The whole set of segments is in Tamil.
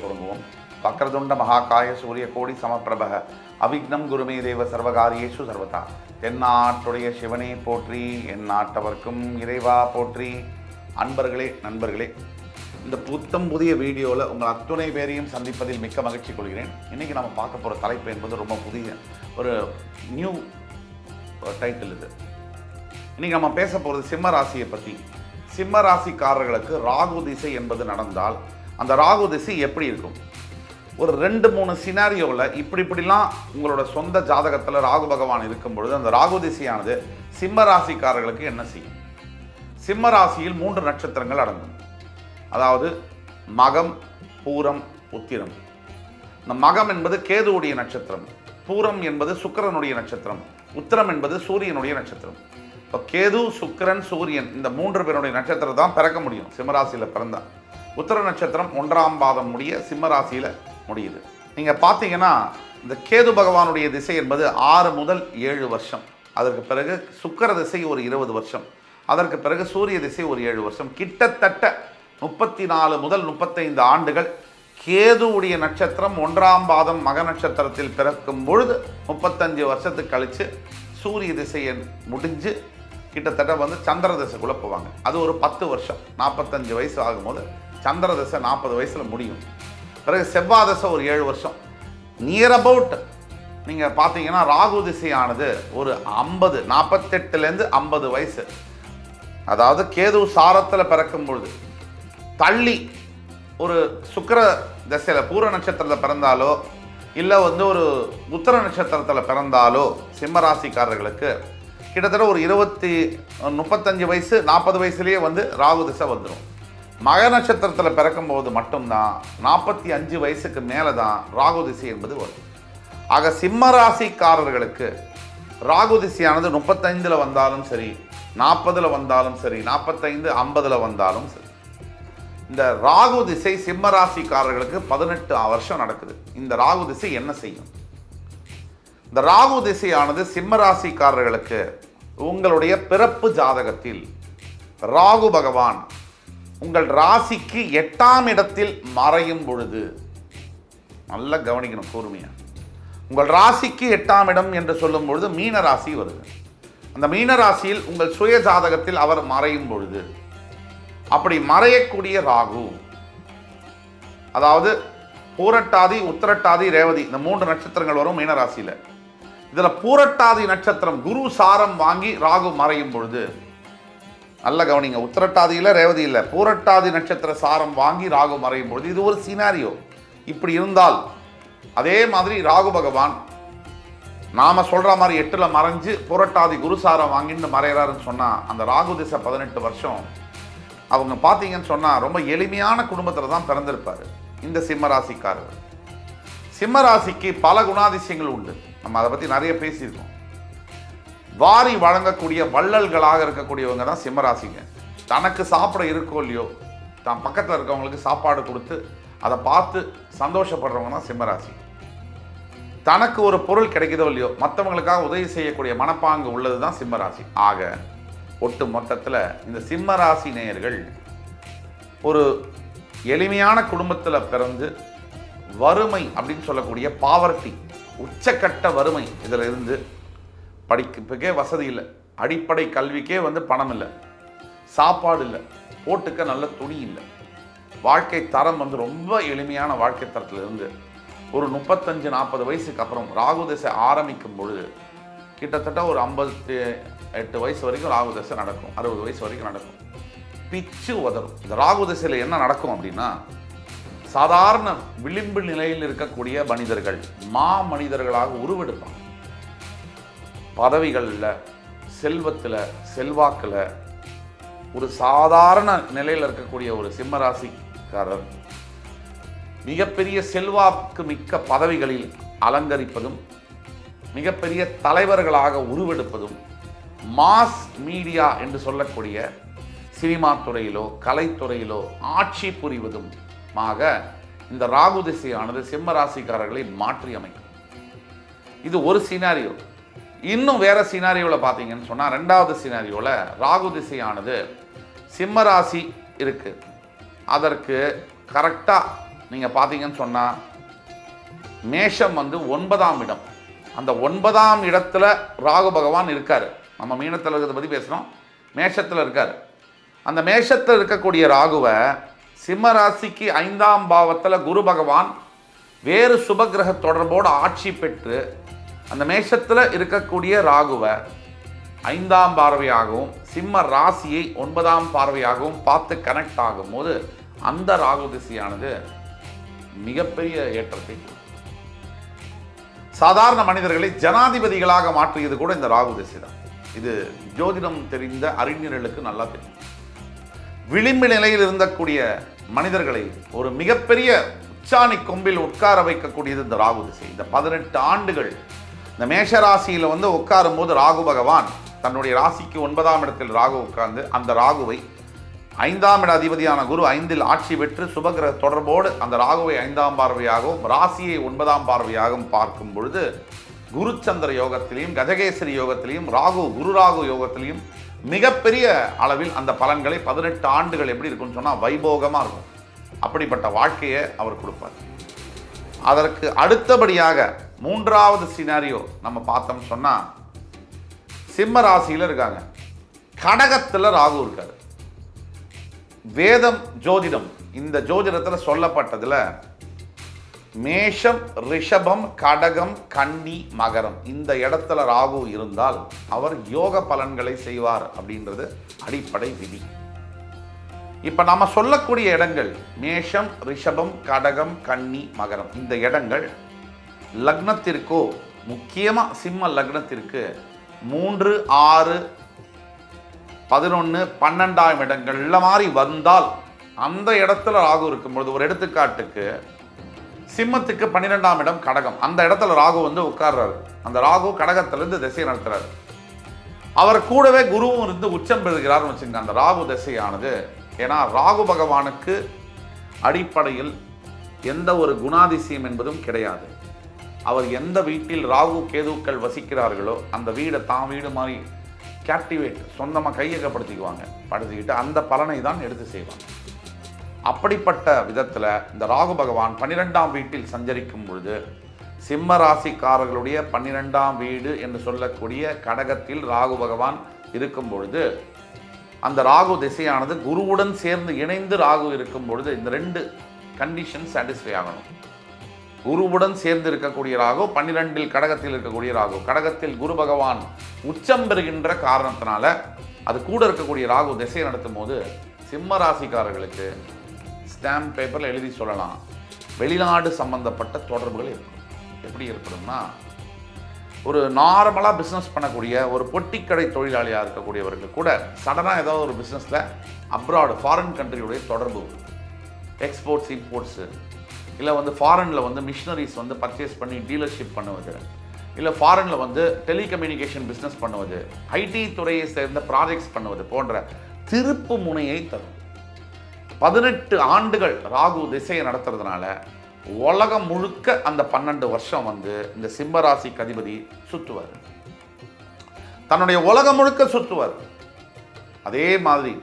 தொடங்குவோம். வக்ரதுண்ட மகாகாய சூரிய கோடி சமப்பிரபக அவிக்னம் குருமே தேவ சர்வகாரியேஷு சர்வதா. தென்னாட்டுடைய சிவனே போற்றி, என் நாட்டவர்க்கும் இறைவா போற்றி. அன்பர்களே, நண்பர்களே, இந்த புதிய வீடியோவில் உங்கள் அத்துணை பேரையும் சந்திப்பதில் மிக்க மகிழ்ச்சி கொள்கிறேன். இன்றைக்கி நம்ம பார்க்க போகிற தலைப்பு என்பது ரொம்ப புதிய ஒரு நியூ டைட்டில். இது இன்றைக்கி நம்ம பேச போகிறது சிம்ம ராசியை பற்றி. சிம்ம ராசிக்காரர்களுக்கு ராகு திசை என்பது நடந்தால் அந்த ராகு திசை எப்படி இருக்கும்? ஒரு 2-3 சினாரியோவில் இப்படிலாம் உங்களோட சொந்த ஜாதகத்தில் ராகு பகவான் இருக்கும் பொழுது அந்த ராகு திசையானது சிம்ம ராசிக்காரர்களுக்கு என்ன செய்யும்? சிம்ம ராசியில் 3 நட்சத்திரங்கள் அடங்கும். அதாவது மகம், பூரம், உத்திரம். இந்த மகம் என்பது கேதுவுடைய நட்சத்திரம், பூரம் என்பது சுக்கிரனுடைய நட்சத்திரம், உத்திரம் என்பது சூரியனுடைய நட்சத்திரம். இப்போ கேது, சுக்கிரன், சூரியன் இந்த 3 பேருடைய நட்சத்திரம் தான் பிறக்க முடியும் சிம்மராசியில் பிறந்தா. உத்திர நட்சத்திரம் 1ஆம் பாதம் முடிய சிம்மராசியில் முடியுது. நீங்கள் பார்த்தீங்கன்னா இந்த கேது பகவானுடைய திசை என்பது 6 முதல் 7 வருஷம். அதற்கு பிறகு சுக்கிர திசை ஒரு 20 வருஷம். அதற்கு பிறகு சூரிய திசை ஒரு 7 வருஷம். கிட்டத்தட்ட 34 முதல் 35 ஆண்டுகள் கேதுவுடைய நட்சத்திரம் 1ஆம் பாதம் மக நட்சத்திரத்தில் பிறக்கும் பொழுது 35 வருஷத்துக்கு கழித்து சூரிய திசையை முடிஞ்சு கிட்டத்தட்ட சந்திர திசைக்குள்ளே போவாங்க. அது ஒரு 10 வருஷம். 45 வயசு ஆகும்போது சந்திர திசை 40 வயசில் முடியும். பிறகு செவ்வாய் திசை ஒரு 7 வருஷம். நியர் அபவுட் நீங்கள் பார்த்தீங்கன்னா ராகு திசையானது ஒரு 48லேருந்து 50 வயசு. அதாவது கேது சாரத்தில் பிறக்கும் பொழுது தள்ளி ஒரு சுக்கிர திசையில் பூர நட்சத்திரத்தில் பிறந்தாலோ இல்லை ஒரு உத்திர நட்சத்திரத்தில் பிறந்தாலோ சிம்மராசிக்காரர்களுக்கு கிட்டத்தட்ட ஒரு 35 வயசு 40 வயசுலேயே ராகு திசை வந்துடும். மக நட்சத்திரத்தில் பிறக்கும்போது மட்டும்தான் 45 வயசுக்கு மேலே தான் ராகு திசை என்பது வரும். ஆக சிம்ம ராசிக்காரர்களுக்கு ராகு திசையானது 35 வந்தாலும் சரி, 40 வந்தாலும் சரி, 45, 50 வந்தாலும் சரி, இந்த ராகு திசை சிம்ம ராசிக்காரர்களுக்கு 18 வருஷம் நடக்குது. இந்த ராகு திசை என்ன செய்யும்? இந்த ராகு திசையானது சிம்ம ராசிக்காரர்களுக்கு உங்களுடைய பிறப்பு ஜாதகத்தில் ராகு பகவான் உங்கள் ராசிக்கு 8ஆம் இடத்தில் மறையும் பொழுது, நல்லா கவனிக்கணும் கூர்மையா, உங்கள் ராசிக்கு 8ஆம் இடம் என்று சொல்லும் பொழுது மீன ராசி வருது. அந்த மீன ராசியில் உங்கள் சுய ஜாதகத்தில் அவர் மறையும் பொழுது, அப்படி மறையக்கூடிய ராகு, அதாவது பூரட்டாதி, உத்திரட்டாதி, ரேவதி இந்த 3 நட்சத்திரங்கள் வரும் மீனராசியில். இதில் பூரட்டாதி நட்சத்திரம் குரு சாரம் வாங்கி ராகு மறையும் பொழுது, நல்ல கவனிங்க, உத்திரட்டாதியில் ரேவதி இல்லை, பூரட்டாதி நட்சத்திர சாரம் வாங்கி ராகு மறையும் பொழுது இது ஒரு சினாரியோ. இப்படி இருந்தால் அதே மாதிரி ராகு பகவான் நாம சொல்ற மாதிரி 8ல் மறைஞ்சு பூரட்டாதி குருசாரம் வாங்கின்னு மறைகிறாருன்னு சொன்னால் அந்த ராகு திசை 18 வருஷம் அவங்க பார்த்தீங்கன்னு சொன்னால் ரொம்ப எளிமையான குடும்பத்தில் தான் பிறந்திருப்பார் இந்த சிம்மராசிக்காரர். சிம்மராசிக்கு பல குணாதிசயங்கள் உண்டு. நம்ம அதை பற்றி நிறைய பேசியிருக்கோம். வாரி வழங்கக்கூடிய வள்ளல்களாக இருக்கக்கூடியவங்க தான் சிம்மராசிங்க. தனக்கு சாப்பிட இருக்கோ இல்லையோ தான் பக்கத்தில் இருக்கவங்களுக்கு சாப்பாடு கொடுத்து அதை பார்த்து சந்தோஷப்படுறவங்க தான் சிம்மராசி. தனக்கு ஒரு பொருள் கிடைக்குதோ இல்லையோ மற்றவங்களுக்காக உதவி செய்யக்கூடிய மனப்பாங்கு உள்ளது தான் சிம்மராசி. ஆக ஒட்டு மொத்தத்தில் இந்த சிம்மராசி நேயர்கள் ஒரு எளிமையான குடும்பத்தில் பிறந்து வறுமை அப்படின்னு சொல்லக்கூடிய பாவர்ட்டி, உச்சக்கட்ட வறுமை, இதில் இருந்து படிப்புக்கே வசதி இல்லை, அடிப்படை கல்விக்கே பணம் இல்லை, சாப்பாடு இல்லை, போட்டுக்க நல்ல துணி இல்லை, வாழ்க்கை தரம் ரொம்ப எளிமையான வாழ்க்கை தரத்தில் இருந்து ஒரு 35-40 வயசுக்கு அப்புறம் ராகு திசை ஆரம்பிக்கும் பொழுது கிட்டத்தட்ட ஒரு 58 வயசு வரைக்கும் ராகு திசை நடக்கும், 60 வயசு வரைக்கும் நடக்கும், பிச்சு உதறும். இந்த ராகு திசையில் என்ன நடக்கும் அப்படின்னா, சாதாரண விளிம்பு நிலையில் இருக்கக்கூடிய மனிதர்கள் மனிதர்களாக உருவெடுப்பாங்க. பதவிகளில், செல்வத்தில், செல்வாக்கில் ஒரு சாதாரண நிலையில் இருக்கக்கூடிய ஒரு சிம்மராசிக்காரர் மிகப்பெரிய செல்வாக்கு மிக்க பதவிகளில் அலங்கரிப்பதும், மிகப்பெரிய தலைவர்களாக உருவெடுப்பதும், மாஸ் மீடியா என்று சொல்லக்கூடிய சினிமா துறையிலோ கலைத்துறையிலோ ஆட்சி புரிவதும் இந்த ராகு திசையானது சிம்ம ராசிக்காரர்களை மாற்றி அமைக்கும். இது ஒரு சினாரியோ. இன்னும் வேற சினாரியோவில் பார்த்தீங்கன்னு சொன்னால் 2வது சினாரியோவில் ராகு திசையானது சிம்ம ராசி இருக்கு, அதற்கு கரெக்டாக நீங்கள் பார்த்தீங்கன்னு சொன்னால் மேஷம் வந்து 9ஆம் இடம். அந்த 9ஆம் இடத்துல ராகு பகவான் இருக்கார். நம்ம மீனத்தில் இருக்கிறத பற்றி பேசுகிறோம், மேஷத்தில் இருக்கார். அந்த மேஷத்தில் இருக்கக்கூடிய ராகுவை சிம்ம ராசிக்கு 5ஆம் பாவத்தில் குரு பகவான் வேறு சுபகிரக தொடர்போடு ஆட்சி பெற்று அந்த மேஷத்தில் இருக்கக்கூடிய ராகுவை 5ஆம் பார்வையாகவும் சிம்ம ராசியை 9ஆம் பார்வையாகவும் பார்த்து கனெக்ட் ஆகும்போது அந்த ராகு திசையானது மிகப்பெரிய ஏற்றத்தை, சாதாரண மனிதர்களை ஜனாதிபதிகளாக மாற்றியது கூட இந்த ராகு திசை தான். இது ஜோதிடம் தெரிந்த அறிஞர்களுக்கு நல்லா தெரியும். விளிம்பு நிலையில் இருந்தக்கூடிய மனிதர்களை ஒரு மிகப்பெரிய உச்சாணி கொம்பில் உட்கார வைக்கக்கூடியது இந்த ராகு திசை. இந்த 18 ஆண்டுகள் இந்த மேஷ ராசியில் வந்து உட்காரும் போது ராகு பகவான் தன்னுடைய ராசிக்கு 9ஆம் இடத்தில் ராகு உட்கார்ந்து அந்த ராகுவை 5ஆம் இட அதிபதியான குரு 5இல் ஆட்சி பெற்று சுபகிரக தொடர்போடு அந்த ராகுவை 5ஆம் பார்வையாகவும் ராசியை 9ஆம் பார்வையாகவும் பார்க்கும் பொழுது குரு சந்திர யோகத்திலையும் கஜகேசரி யோகத்திலையும் குரு ராகு யோகத்திலையும் மிகப்பெரிய அளவில் அந்த பலன்களை 18 ஆண்டுகள் எப்படி இருக்குன்னு சொன்னால் வைபோகமாக இருக்கும். அப்படிப்பட்ட வாழ்க்கையை அவர் கொடுப்பார். அதற்கு அடுத்தபடியாக 3வது சினாரியோ நம்ம பார்த்தோம் சொன்னால் சிம்ம ராசியில் இருக்காங்க, கடகத்தில் ராகு இருக்காரு. வேதம் ஜோதிடம் இந்த ஜோதிடத்தில் சொல்லப்பட்டதில் மேஷம், ரிஷபம், கடகம், கன்னி, மகரம் இந்த இடத்துல ராகு இருந்தால் அவர் யோக பலன்களை செய்வார் அப்படின்றது அடிப்படை விதி. இப்ப நம்ம சொல்லக்கூடிய இடங்கள் மேஷம், ரிஷபம், கடகம், கன்னி, மகரம் இந்த இடங்கள் லக்னத்திற்கோ முக்கியமா சிம்ம லக்னத்திற்கு 3, 6, 11, 12ஆம் இடங்கள்ல மாதிரி வந்தால் அந்த இடத்துல ராகு இருக்கும்பொழுது, ஒரு எடுத்துக்காட்டுக்கு சிம்மத்துக்கு 12ஆம் இடம் கடகம், அந்த இடத்துல ராகு வந்து உட்கார்றாரு. அந்த ராகு கடகத்திலிருந்து திசை நடத்துறாரு. அவர் கூடவே குருவும் இருந்து உச்சம் பெறுகிறார்னு வச்சுங்க அந்த ராகு திசையானது. ஏன்னா ராகு பகவானுக்கு அடிப்படையில் எந்த ஒரு குணாதிசயம் என்பதும் கிடையாது. அவர் எந்த வீட்டில் ராகு கேதுக்கள் வசிக்கிறார்களோ அந்த வீடை தான் வீடு மாதிரி கேப்டிவேட் சொந்தமாக கையகப்படுத்திக்குவாங்க, படுத்திக்கிட்டு அந்த பலனை தான் எடுத்து செய்வாங்க. அப்படிப்பட்ட விதத்தில் இந்த ராகு பகவான் 12ஆம் வீட்டில் சஞ்சரிக்கும் பொழுது சிம்ம ராசிக்காரர்களுடைய 12ஆம் வீடு என்று சொல்லக்கூடிய கடகத்தில் ராகு பகவான் இருக்கும் பொழுது அந்த ராகு திசையானது குருவுடன் சேர்ந்து இணைந்து ராகு இருக்கும் பொழுது இந்த 2 கண்டிஷன் சாட்டிஸ்ஃபை ஆகணும். குருவுடன் சேர்ந்து இருக்கக்கூடிய ராகு, 12இல் கடகத்தில் இருக்கக்கூடிய ராகு, கடகத்தில் குரு பகவான் உச்சம் பெறுகின்ற காரணத்தினால அது கூட இருக்கக்கூடிய ராகு திசையை நடத்தும் போது சிம்ம ராசிக்காரர்களுக்கு ஸ்டாம்ப் பேப்பரில் எழுதி சொல்லலாம், வெளிநாடு சம்பந்தப்பட்ட தொடர்புகள் ஏற்படும். எப்படி ஏற்படும்னா, ஒரு நார்மலாக பிஸ்னஸ் பண்ணக்கூடிய ஒரு பொட்டிக்கடை தொழிலாளியாக இருக்கக்கூடியவர்கள் கூட சடனாக ஏதாவது ஒரு பிஸ்னஸில் அப்ராடு ஃபாரின் கண்ட்ரியுடைய தொடர்பு, எக்ஸ்போர்ட்ஸ் இம்போர்ட்ஸு, இல்லை வந்து ஃபாரினில் வந்து மிஷினரிஸ் வந்து பர்ச்சேஸ் பண்ணி டீலர்ஷிப் பண்ணுவது, இல்லை ஃபாரினில் வந்து டெலிகம்யூனிகேஷன் பிஸ்னஸ் பண்ணுவது, ஐடி துறையை சேர்ந்த ப்ராஜெக்ட்ஸ் பண்ணுவது போன்ற திருப்பு முனையை தரும். 18 ஆண்டுகள் ராகு திசையை நடத்துறதுனால உலகம் முழுக்க அந்த 12 வருஷம் வந்து இந்த சிம்ம ராசிக்கு அதிபதி சுற்றுவார், தன்னுடைய உலகம் முழுக்க சுற்றுவார். அதே மாதிரி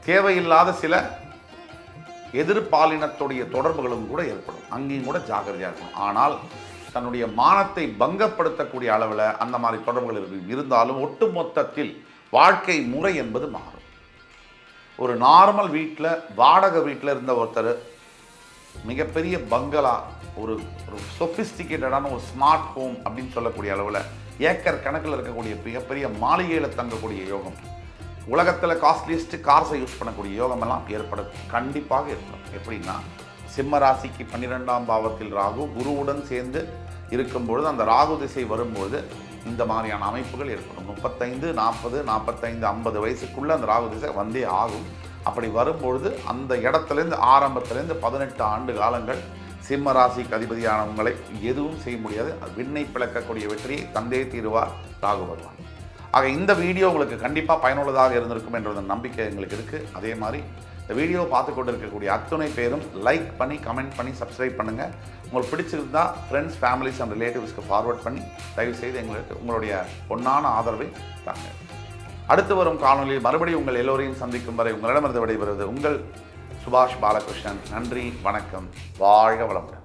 தேவையில்லாத சில எதிர்பாலினத்துடைய தொடர்புகளும் கூட ஏற்படும், அங்கேயும் கூட ஜாக்கிரதையாக இருக்கும். ஆனால் தன்னுடைய மானத்தை பங்கப்படுத்தக்கூடிய அளவில் அந்த மாதிரி தொடர்புகள் இருந்தாலும் ஒட்டுமொத்தத்தில் வாழ்க்கை முறை என்பது மாறும். ஒரு நார்மல் வீட்டில் வாடகை வீட்டில் இருந்த ஒருத்தர் மிகப்பெரிய பங்களா, ஒரு சொஃபிஸ்டிகேட்டடான ஒரு ஸ்மார்ட் ஹோம் அப்படின்னு சொல்லக்கூடிய அளவில் ஏக்கர் கணக்கில் இருக்கக்கூடிய மிகப்பெரிய மாளிகையில் தங்கக்கூடிய யோகம், உலகத்தில் காஸ்ட்லியஸ்ட் கார்ஸை யூஸ் பண்ணக்கூடிய யோகம் எல்லாம் கண்டிப்பாக ஏற்படும். எப்படின்னா, சிம்ம ராசிக்கு 12ஆம் பாவத்தில் ராகு குருவுடன் சேர்ந்து இருக்கும்பொழுது அந்த ராகு திசை வரும்பொழுது இந்த மாதிரியான அமைப்புகள் ஏற்படும். 35, 40, 45, 50 வயசுக்குள்ளே அந்த ராகு திசை வந்தே ஆகும். அப்படி வரும்பொழுது அந்த இடத்துலேருந்து ஆரம்பத்திலேருந்து 18 ஆண்டு காலங்கள் சிம்ம ராசிக்கு அதிபதியானவங்களை எதுவும் செய்ய முடியாது. விண்ணை பிளக்கக்கூடிய வெற்றியை தந்தே தீருவார் ராகு பகவான். ஆக இந்த வீடியோ உங்களுக்கு கண்டிப்பாக பயனுள்ளதாக இருந்திருக்கும் என்ற நம்பிக்கை எங்களுக்கு இருக்குது. அதே மாதிரி இந்த வீடியோ பார்த்து கொண்டு இருக்கக்கூடிய அத்துணை பேரும் லைக் பண்ணி, கமெண்ட் பண்ணி, சப்ஸ்கிரைப் பண்ணுங்கள். உங்களுக்கு பிடிச்சிருந்தால் ஃப்ரெண்ட்ஸ், ஃபேமிலிஸ் அண்ட் ரிலேட்டிவ்ஸ்க்கு ஃபார்வர்ட் பண்ணி தயவுசெய்து எங்களுக்கு உங்களுடைய பொன்னான ஆதரவை தாங்க. அடுத்து வரும் காணொலியில் மறுபடியும் உங்கள் எல்லோரையும் சந்திக்கும் வரை உங்களிடமிருந்து விடைபெறுவது உங்கள் சுபாஷ் பாலகிருஷ்ணன். நன்றி, வணக்கம், வாழ்க வளமுடன்.